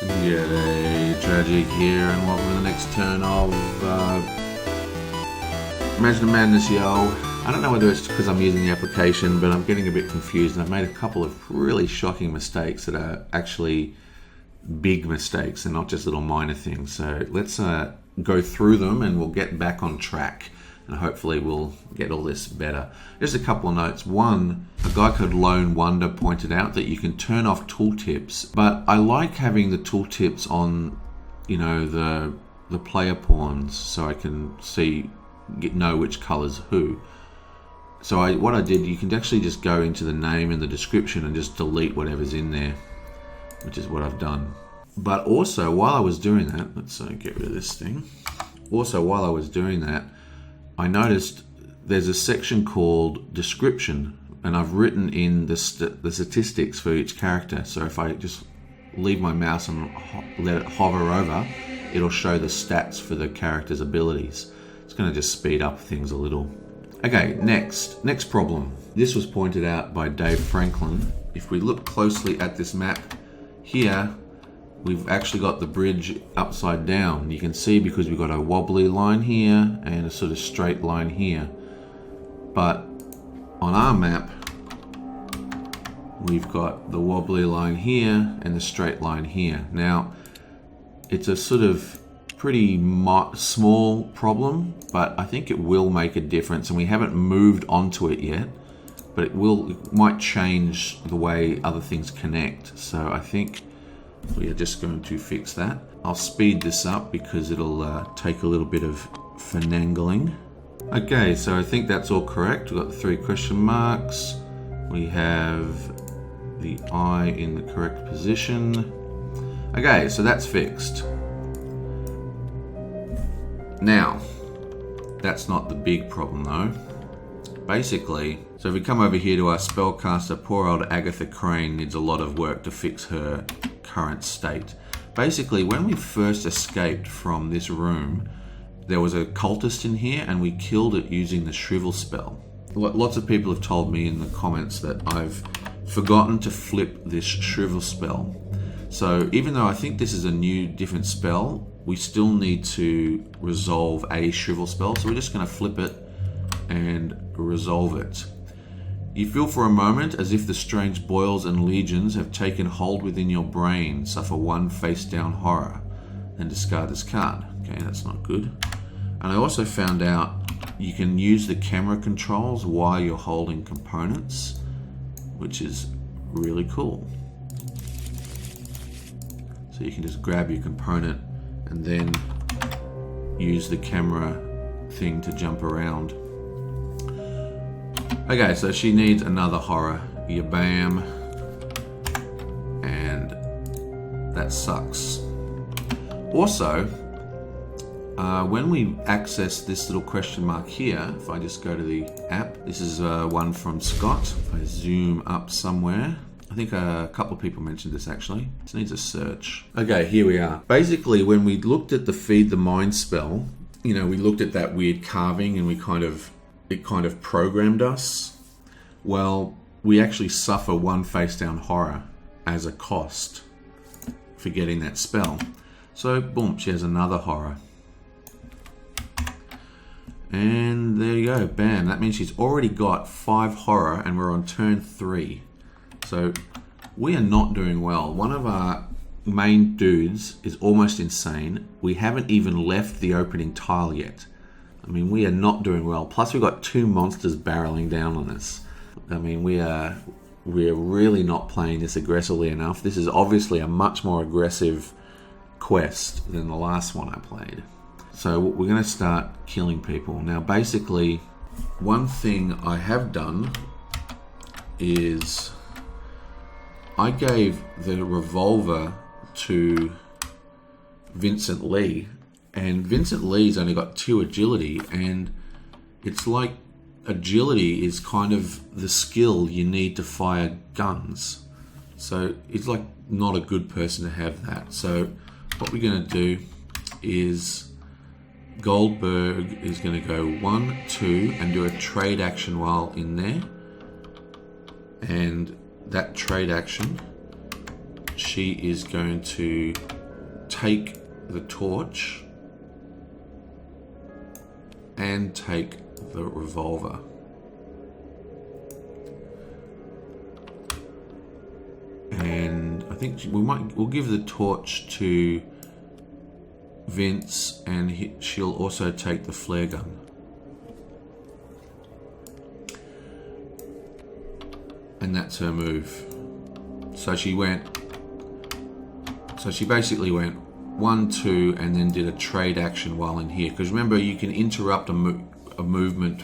And you get a tragic here, and welcome to the next turn of Imagine the Madness, yo. I don't know whether it's because I'm using the application, but I'm getting a bit confused, and I've made a couple of really shocking mistakes that are actually big mistakes and not just little minor things. So let's go through them and we'll get back on track, and hopefully we'll get all this better. Just a couple of notes. One, a guy called Lone Wonder pointed out that you can turn off tooltips, but I like having the tooltips on, you know, the player pawns, so I can know which color's who. So what I did, you can actually just go into the name and the description and just delete whatever's in there, which is what I've done. But also, while I was doing that, let's get rid of this thing. Also, while I was doing that, I noticed there's a section called description, and I've written in the statistics for each character. So if I just leave my mouse and let it hover over, it'll show the stats for the character's abilities. It's going to just speed up things a little. Okay, next problem. This was pointed out by Dave Franklin. If we look closely at this map here, we've actually got the bridge upside down. You can see because we've got a wobbly line here and a sort of straight line here. But on our map, we've got the wobbly line here and the straight line here. Now, it's a sort of pretty small problem, but I think it will make a difference, and we haven't moved onto it yet, but it might change the way other things connect. So I think we are just going to fix that. I'll speed this up because it'll take a little bit of finagling. Okay, so I think that's all correct. We've got the 3 question marks. We have the eye in the correct position. Okay, so that's fixed. Now, that's not the big problem though. Basically, so if we come over here to our spellcaster, poor old Agatha Crane needs a lot of work to fix her current state. Basically, when we first escaped from this room, there was a cultist in here and we killed it using the shrivel spell. Lots of people have told me in the comments that I've forgotten to flip this shrivel spell. So even though I think this is a new, different spell, we still need to resolve a shrivel spell. So we're just going to flip it and resolve it. You feel for a moment as if the strange boils and legions have taken hold within your brain. Suffer 1 face-down horror. Then discard this card. Okay, that's not good. And I also found out you can use the camera controls while you're holding components, which is really cool. So you can just grab your component and then use the camera thing to jump around. Okay, so she needs another horror. You bam. And that sucks. Also, when we access this little question mark here, if I just go to the app, this is one from Scott. If I zoom up somewhere, I think a couple of people mentioned this actually. This needs a search. Okay, here we are. Basically, when we looked at the Feed the Mind spell, you know, we looked at that weird carving and it kind of programmed us. Well, we actually suffer 1 face-down horror as a cost for getting that spell. So, boom, she has another horror. And there you go, bam. That means she's already got 5 horror and we're on turn 3. So we are not doing well. One of our main dudes is almost insane. We haven't even left the opening tile yet. I mean, we are not doing well. Plus we've got 2 monsters barreling down on us. I mean, we're really not playing this aggressively enough. This is obviously a much more aggressive quest than the last one I played. So we're going to start killing people. Now, basically, one thing I have done is I gave the revolver to Vincent Lee, and Vincent Lee's only got 2 agility, and it's like agility is kind of the skill you need to fire guns. So it's like not a good person to have that. So what we're going to do is Goldberg is going to go 1, 2 and do a trade action while in there, and that trade action she is going to take the torch and take the revolver. And I think we'll give the torch to Vince, and she'll also take the flare gun. And that's her move. So she basically went 1, 2, and then did a trade action while in here. Because remember, you can interrupt a movement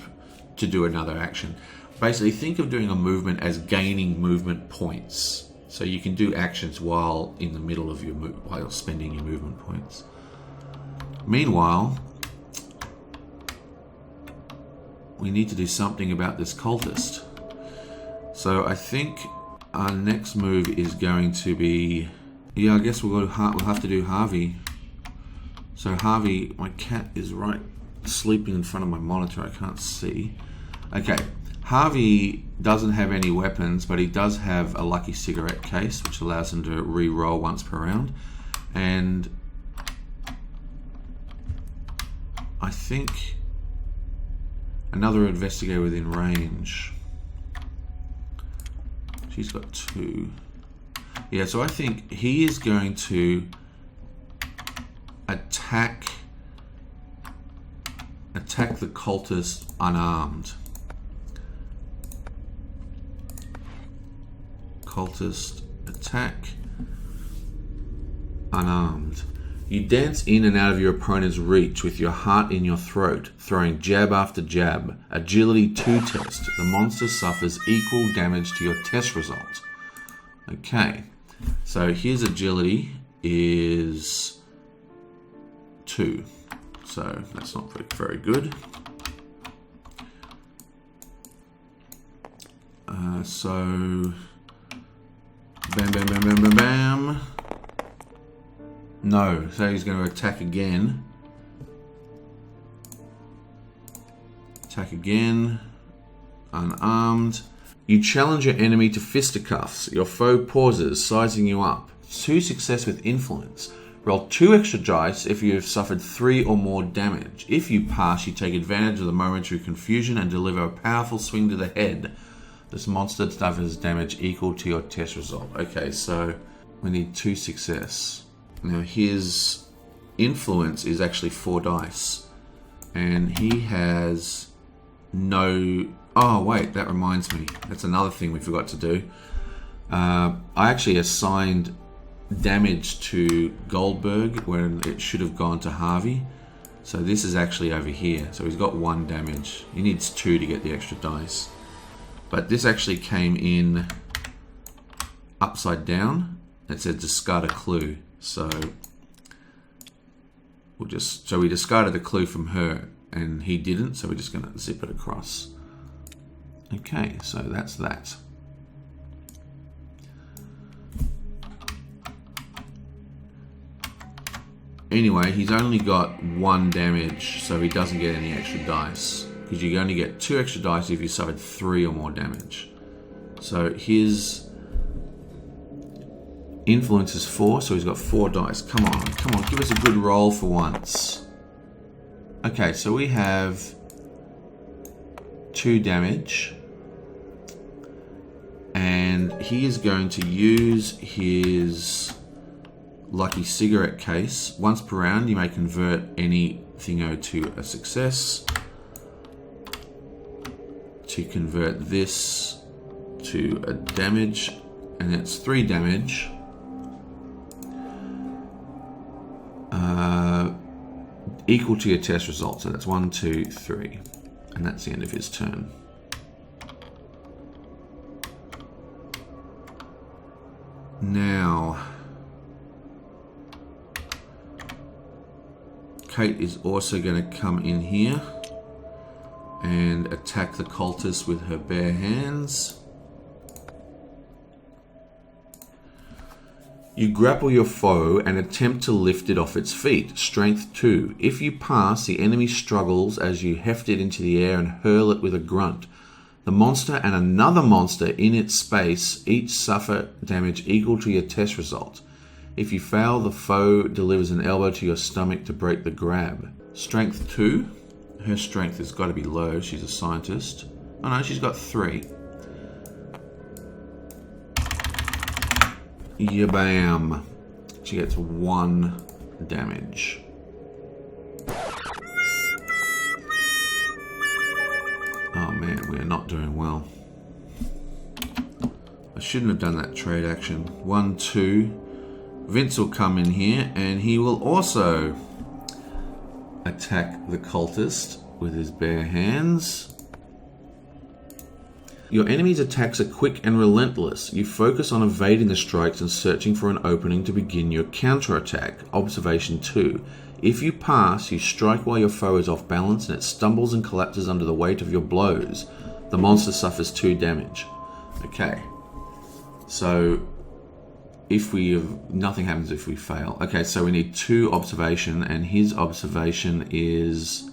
to do another action. Basically, think of doing a movement as gaining movement points. So you can do actions while in the middle of your while spending your movement points. Meanwhile, we need to do something about this cultist. So I think our next move is going to be, I guess we'll have to do Harvey. So Harvey, my cat is right sleeping in front of my monitor. I can't see. Okay, Harvey doesn't have any weapons, but he does have a lucky cigarette case, which allows him to re-roll once per round. And I think another investigator within range. She's got 2. Yeah, so I think he is going to attack the cultist unarmed. Cultist attack unarmed. You dance in and out of your opponent's reach with your heart in your throat, throwing jab after jab. Agility 2 test. The monster suffers equal damage to your test result. Okay, so his agility is 2. So that's not very good. So bam, bam, bam, bam, bam, bam. No, so he's going to attack again. Attack again. Unarmed. You challenge your enemy to fisticuffs. Your foe pauses, sizing you up. 2 success with influence. Roll 2 extra dice if you have suffered 3 or more damage. If you pass, you take advantage of the momentary confusion and deliver a powerful swing to the head. This monster suffers damage equal to your test result. Okay, so we need 2 success. Now his influence is actually 4 dice. And he has no... Oh wait, that reminds me. That's another thing we forgot to do. I actually assigned damage to Goldberg when it should have gone to Harvey. So this is actually over here. So he's got 1 damage. He needs 2 to get the extra dice. But this actually came in upside down. It said discard a clue. So we discarded a clue from her and he didn't, so we're just going to zip it across. Okay, so that's that. Anyway, he's only got 1 damage, so he doesn't get any extra dice. Because you only get 2 extra dice if you suffered 3 or more damage. So his influence is 4, so he's got 4 dice. Come on, give us a good roll for once. Okay, so we have 2 damage. And he is going to use his lucky cigarette case. Once per round, you may convert any thingo to a success. To convert this to a damage, and that's 3 damage. Equal to your test result, so that's 1, 2, 3, and that's the end of his turn. Now, Kate is also going to come in here and attack the cultist with her bare hands. You grapple your foe and attempt to lift it off its feet. Strength 2. If you pass, the enemy struggles as you heft it into the air and hurl it with a grunt. The monster and another monster in its space each suffer damage equal to your test result. If you fail, the foe delivers an elbow to your stomach to break the grab. Strength 2. Her strength has got to be low. She's a scientist. Oh no, she's got 3. Yabam. She gets 1 damage. Oh man, we are not doing well. I shouldn't have done that trade action. 1, 2. Vince will come in here and he will also attack the cultist with his bare hands. Your enemy's attacks are quick and relentless. You focus on evading the strikes and searching for an opening to begin your counterattack. Observation 2. If you pass, you strike while your foe is off balance and it stumbles and collapses under the weight of your blows. The monster suffers 2 damage. Okay. So, nothing happens if we fail. Okay, so we need 2 observation, and his observation is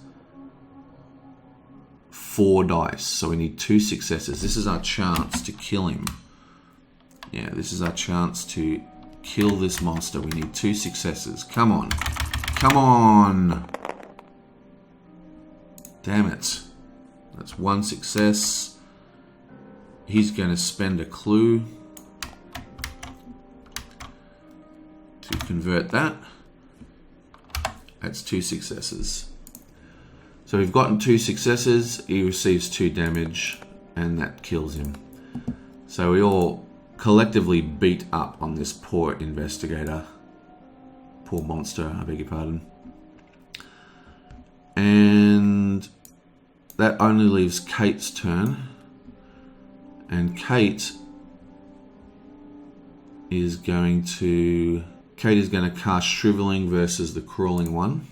4 dice. So we need 2 successes. This is our chance to kill him. Yeah, this is our chance to kill this monster. We need 2 successes. Come on. Come on! Damn it. That's 1 success. He's going to spend a clue to convert that. That's 2 successes. So we've gotten 2 successes. He receives 2 damage, and that kills him. So we all collectively beat up on this poor investigator. Poor monster, I beg your pardon. And that only leaves Kate's turn. And Kate is going to cast Shriveling versus the Crawling One.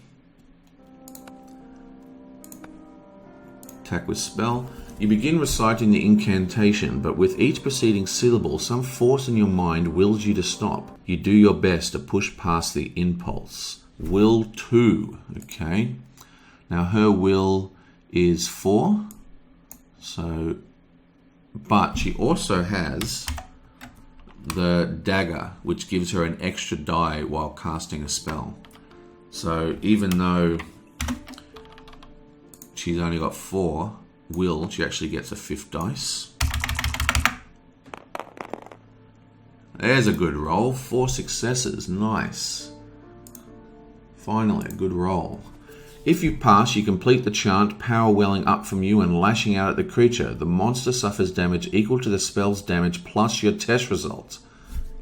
Attack with spell. You begin reciting the incantation, but with each preceding syllable, some force in your mind wills you to stop. You do your best to push past the impulse. Will 2. Okay. Now her will is 4. But she also has the dagger, which gives her an extra die while casting a spell. So even though she's only got 4 will, she actually gets a 5th dice. There's a good roll. 4 successes. Nice. Finally, a good roll. If you pass, you complete the chant, power welling up from you and lashing out at the creature. The monster suffers damage equal to the spell's damage plus your test result.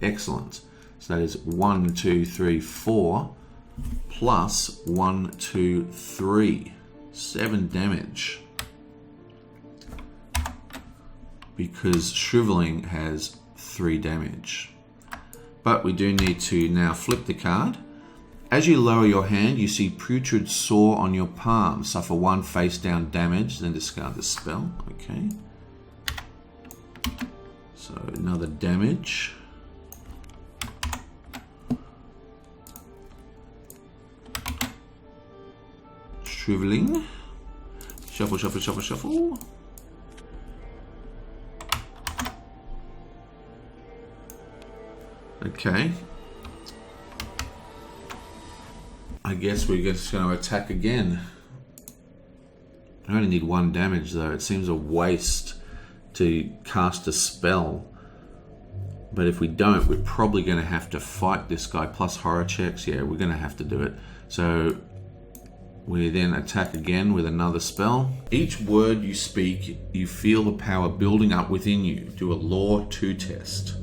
Excellent. So that is 1, 2, 3, 4 plus 1, 2, 3. 7 damage. Because Shriveling has 3 damage. But we do need to now flip the card. As you lower your hand, you see putrid sore on your palm. Suffer 1 face down damage, then discard the spell. Okay. So another damage. Shriveling. Shuffle, shuffle, shuffle, shuffle. Okay. I guess we're just going to attack again. I only need 1 damage though. It seems a waste to cast a spell. But if we don't, we're probably going to have to fight this guy. Plus horror checks. Yeah, we're going to have to do it. So we then attack again with another spell. Each word you speak, you feel the power building up within you. Do a Law 2 test.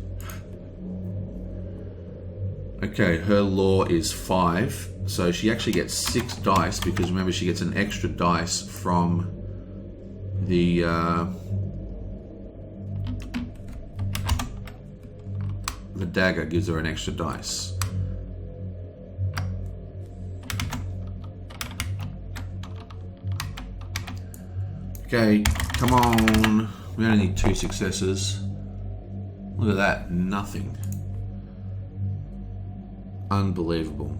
Okay, her law is 5. So she actually gets 6 dice because remember she gets an extra dice from the dagger gives her an extra dice. Okay, come on. We only need 2 successes. Look at that, nothing. Unbelievable.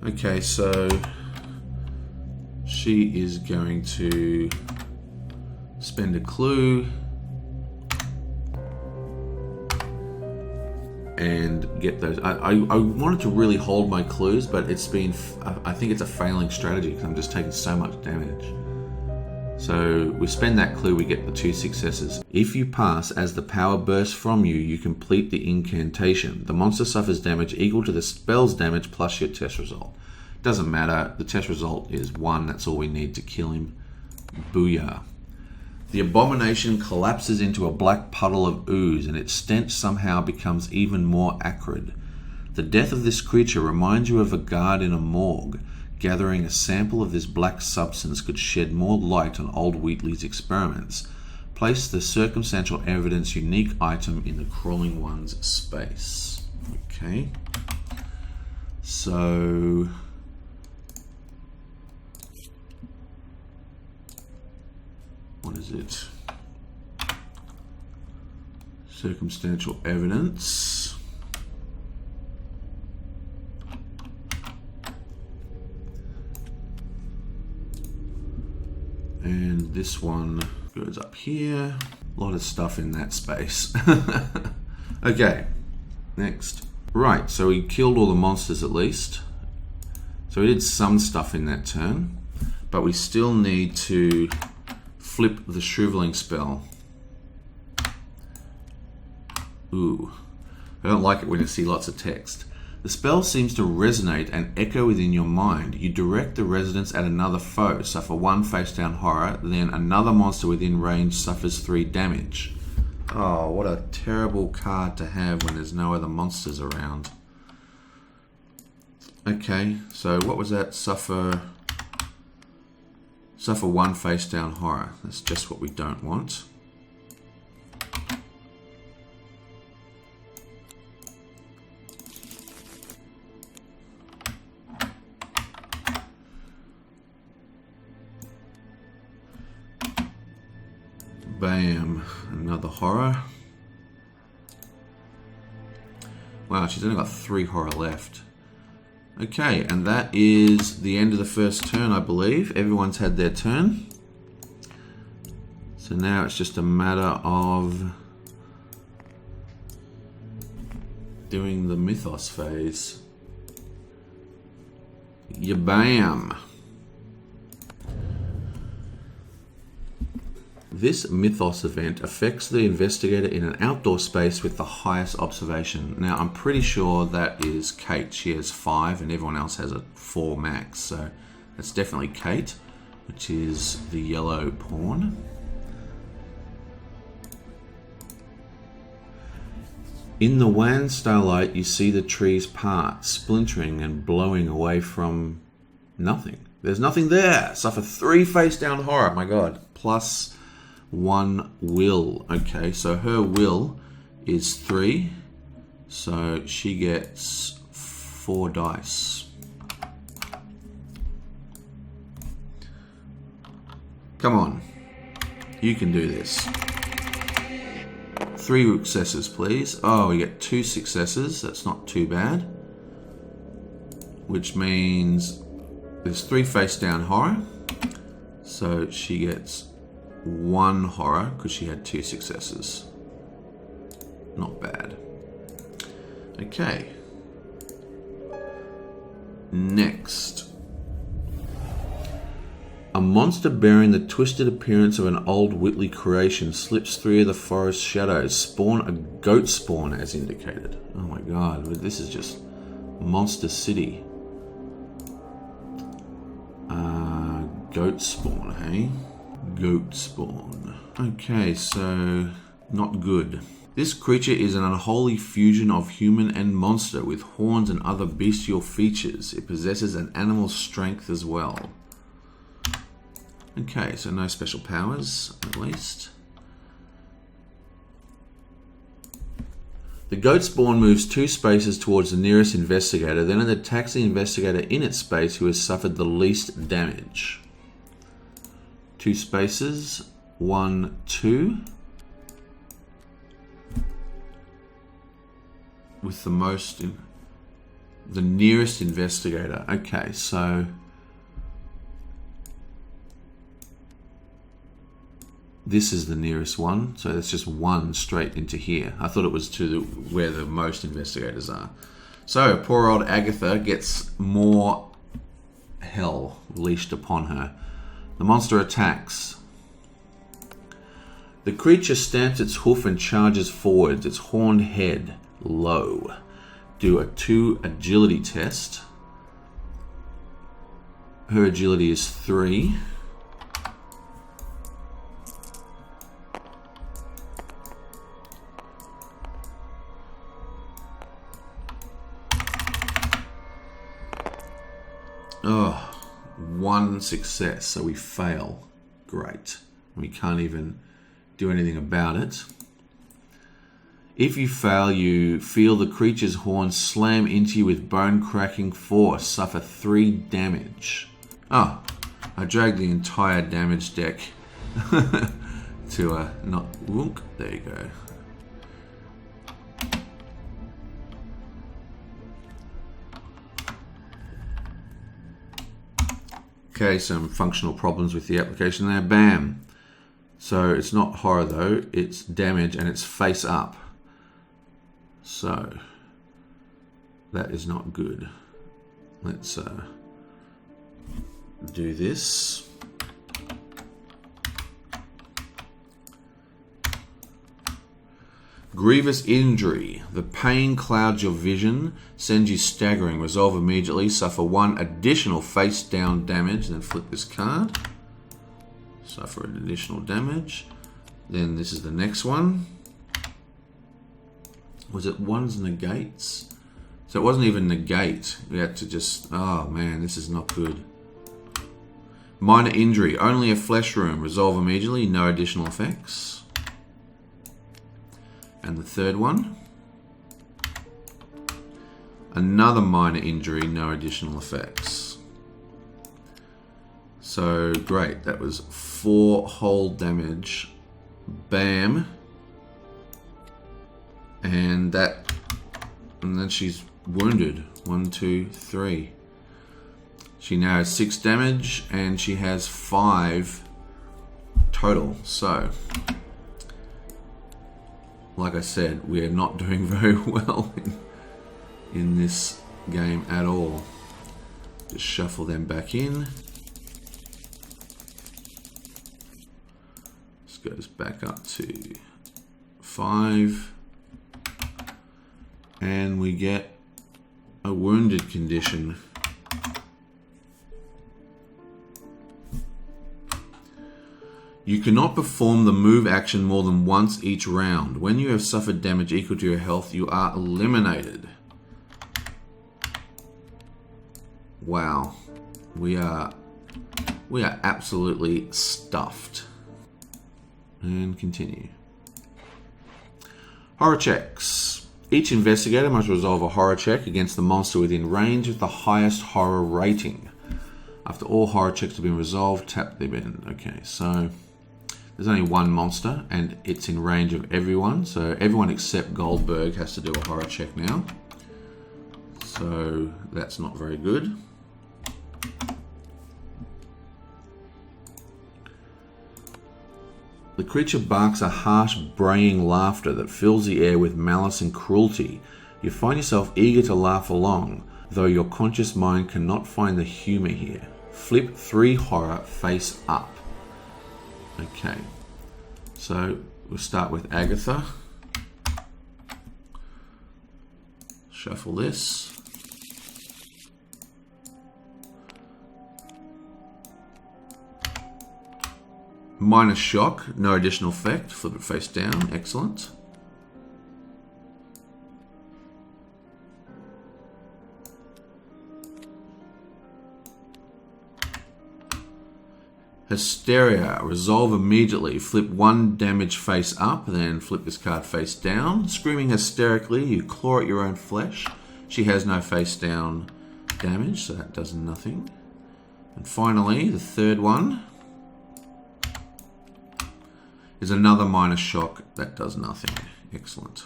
Okay, so she is going to spend a clue, and get those. I wanted to really hold my clues, but it's been, I think it's a failing strategy because I'm just taking so much damage. So we spend that clue, we get the 2 successes. If you pass as the power bursts from you, you complete the incantation. The monster suffers damage equal to the spell's damage plus your test result. Doesn't matter, the test result is 1, that's all we need to kill him. Booyah. The abomination collapses into a black puddle of ooze, and its stench somehow becomes even more acrid. The death of this creature reminds you of a guard in a morgue. Gathering a sample of this black substance could shed more light on old Wheatley's experiments. Place the circumstantial evidence unique item in the crawling one's space. Okay. So... what is it? Circumstantial evidence. And this one goes up here. A lot of stuff in that space. Okay, next. Right, so we killed all the monsters at least. So we did some stuff in that turn, but we still need to flip the shriveling spell. Ooh, I don't like it when you see lots of text. The spell seems to resonate and echo within your mind. You direct the resonance at another foe, suffer 1 face down horror, then another monster within range suffers 3 damage. Oh, what a terrible card to have when there's no other monsters around. Okay, so what was that? Suffer 1 face down horror. That's just what we don't want. Bam, another horror. Wow, she's only got 3 horror left. Okay, and that is the end of the first turn, I believe. Everyone's had their turn. So now it's just a matter of doing the Mythos phase. Yabam! This Mythos event affects the investigator in an outdoor space with the highest observation. Now, I'm pretty sure that is Kate. She has 5 and everyone else has a 4 max. So that's definitely Kate, which is the yellow pawn. In the wan starlight, you see the trees part, splintering and blowing away from nothing. There's nothing there. Suffer 3 face down horror. My God. Plus 1 will. Okay, so her will is 3, so she gets 4 dice. Come on, you can do this. 3 successes, please. Oh, we get 2 successes. That's not too bad. Which means there's 3 face down horror, so she gets 1 horror because she had 2 successes. Not bad. Okay. Next. A monster bearing the twisted appearance of an old Whitley creation slips through the forest shadows. Spawn a goat spawn as indicated. Oh my God, this is just Monster City. Goat spawn, hey? Goat spawn. Okay, so not good. This creature is an unholy fusion of human and monster with horns and other bestial features. It possesses an animal strength as well. Okay, so no special powers, at least. The goat spawn moves 2 spaces towards the nearest investigator, then it attacks the investigator in its space who has suffered the least damage. 2 spaces, 1, 2. With the most, the nearest investigator. Okay, so this is the nearest one, so it's just one straight into here. I thought it was to where the most investigators are. So poor old Agatha gets more hell leashed upon her. The monster attacks. The creature stamps its hoof and charges forwards, its horned head low. Do a 2 agility test. Her agility is 3. Oh, 1 success, so we fail. Great. We can't even do anything about it. If you fail, you feel the creature's horns slam into you with bone-cracking force. Suffer 3 damage. Oh, I dragged the entire damage deck to not... Whoop, there you go. Okay, some functional problems with the application there. Bam. So it's not horror though, it's damage and it's face up. So that is not good. Let's do this. Grievous injury. The pain clouds your vision, sends you staggering. Resolve immediately. Suffer 1 additional face down damage. Then flip this card. Suffer an additional damage. Then this is the next one. Was it one's negates? So it wasn't even negate. We had to just... Oh man, this is not good. Minor injury. Only a flesh wound. Resolve immediately. No additional effects. And the third one. Another minor injury. No additional effects. So great. That was 4 whole damage. Bam. And then she's wounded. 1, 2, 3. She now has 6 damage and she has 5 total. So, like I said, we are not doing very well in this game at all. Just shuffle them back in. This goes back up to 5. And we get a wounded condition. You cannot perform the move action more than once each round. When you have suffered damage equal to your health, you are eliminated. Wow. We are absolutely stuffed. And continue. Horror checks. Each investigator must resolve a horror check against the monster within range with the highest horror rating. After all horror checks have been resolved, tap the bin. Okay, so there's only one monster and it's in range of everyone. So everyone except Goldberg has to do a horror check now. So that's not very good. The creature barks a harsh, braying laughter that fills the air with malice and cruelty. You find yourself eager to laugh along, though your conscious mind cannot find the humor here. Flip 3 horror face up. Okay, so we'll start with Agatha. Shuffle this. Minus shock, no additional effect. Flip it face down, excellent. Hysteria, resolve immediately. Flip 1 damage face up, then flip this card face down. Screaming hysterically, you claw at your own flesh. She has no face down damage, so that does nothing. And finally, the third one is another minus shock that does nothing. Excellent.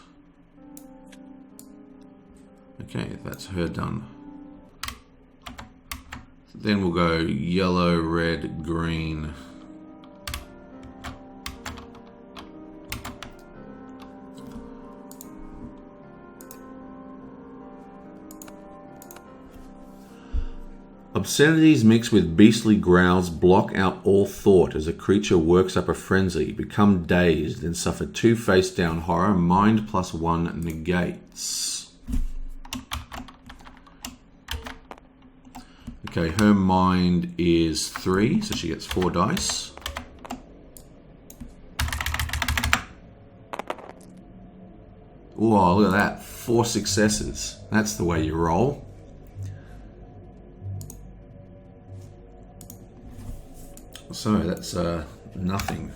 Okay, that's her done. Then we'll go yellow, red, green. Obscenities mixed with beastly growls block out all thought as a creature works up a frenzy. Become dazed, then suffer 2 face-down horror. Mind +1 negates. Okay, her mind is 3, so she gets 4 dice. Whoa, look at that. 4 successes. That's the way you roll. So that's nothing.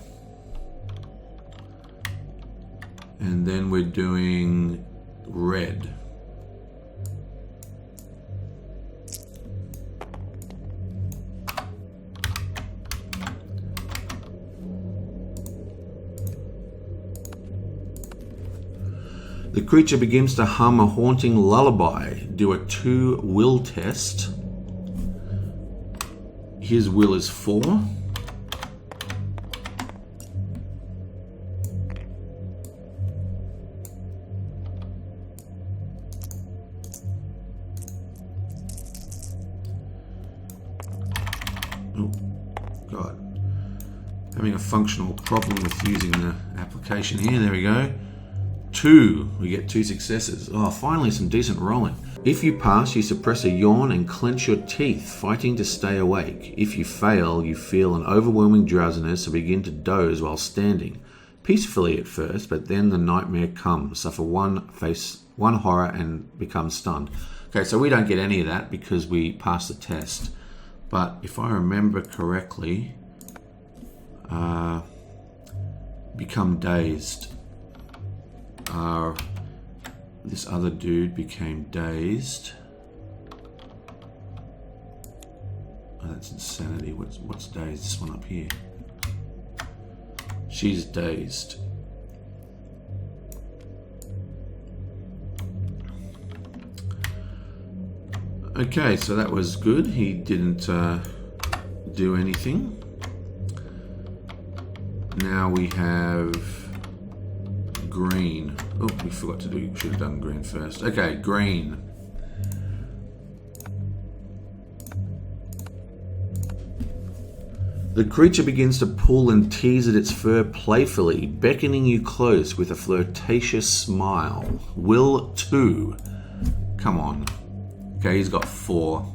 And then we're doing red. The creature begins to hum a haunting lullaby. Do a 2 will test. His will is 4. Oh, God. Having a functional problem with using the application here. There we go. 2. We get 2 successes. Oh, finally some decent rolling. If you pass, you suppress a yawn and clench your teeth, fighting to stay awake. If you fail, you feel an overwhelming drowsiness and begin to doze while standing. Peacefully at first, but then the nightmare comes. Suffer 1 horror and become stunned. Okay, so we don't get any of that because we passed the test. But if I remember correctly, become dazed. This other dude became dazed. Oh, that's insanity. What's dazed? This one up here. She's dazed. Okay, so that was good. He didn't do anything. Now we have green. Oh, we forgot to do, should have done green first. Okay, green. The creature begins to pull and tease at its fur playfully, beckoning you close with a flirtatious smile. Will 2. Come on. Okay, he's got 4.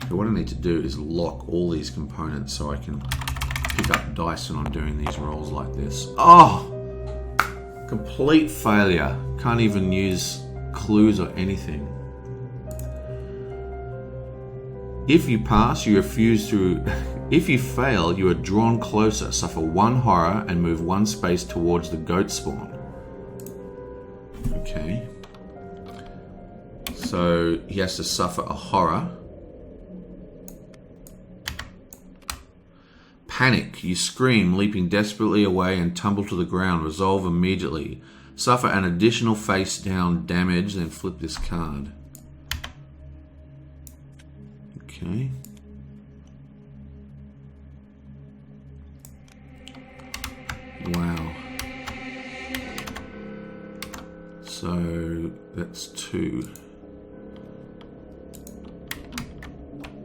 What I need to do is lock all these components so I can pick up dice when I'm doing these rolls like this. Oh! Complete failure. Can't even use clues or anything. If you pass, you refuse to... If you fail, you are drawn closer, suffer 1 horror, and move 1 space towards the goat spawn. Okay. So he has to suffer a horror. Panic. You scream, leaping desperately away and tumble to the ground. Resolve immediately. Suffer an additional face down damage, then flip this card. Okay. Wow. So that's 2.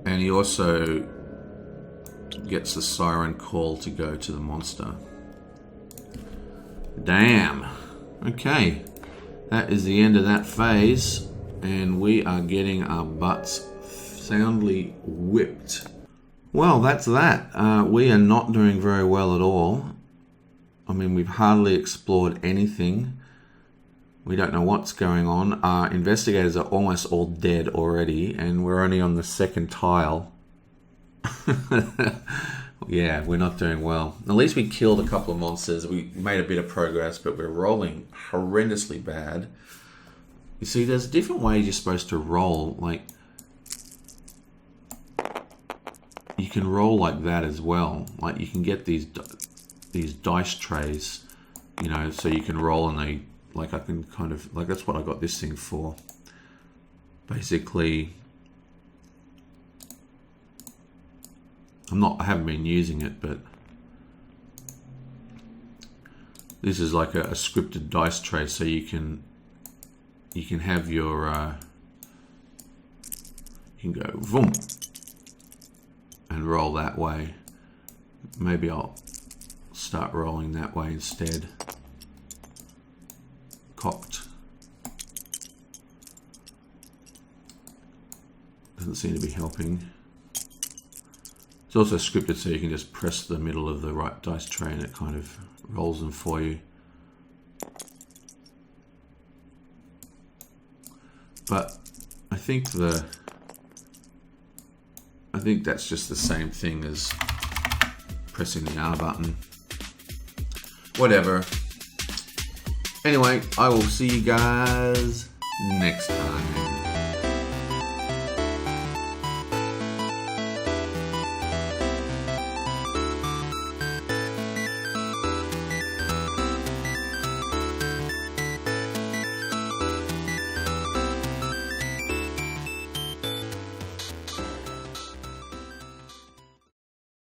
And he also gets the siren call to go to the monster. Damn. Okay. That is the end of that phase. And we are getting our butts soundly whipped. Well, that's that. We are not doing very well at all. I mean, we've hardly explored anything. We don't know what's going on. Our investigators are almost all dead already, and we're only on the 2nd tile. Yeah, we're not doing well. At least we killed a couple of monsters. We made a bit of progress, but we're rolling horrendously bad. You see, there's different ways you're supposed to roll. Like, you can roll like that as well. Like, you can get these dice trays, you know, so you can roll and they, like, I can kind of, like, that's what I got this thing for. Basically, I haven't been using it, but This is like a scripted dice tray, so you can have your you can go vroom and roll that way. Maybe I'll start rolling that way instead. Cocked. Doesn't seem to be helping. It's also scripted, so you can just press the middle of the right dice tray and it kind of rolls them for you. But I think that's just the same thing as pressing the R button. Whatever. Anyway, I will see you guys next time.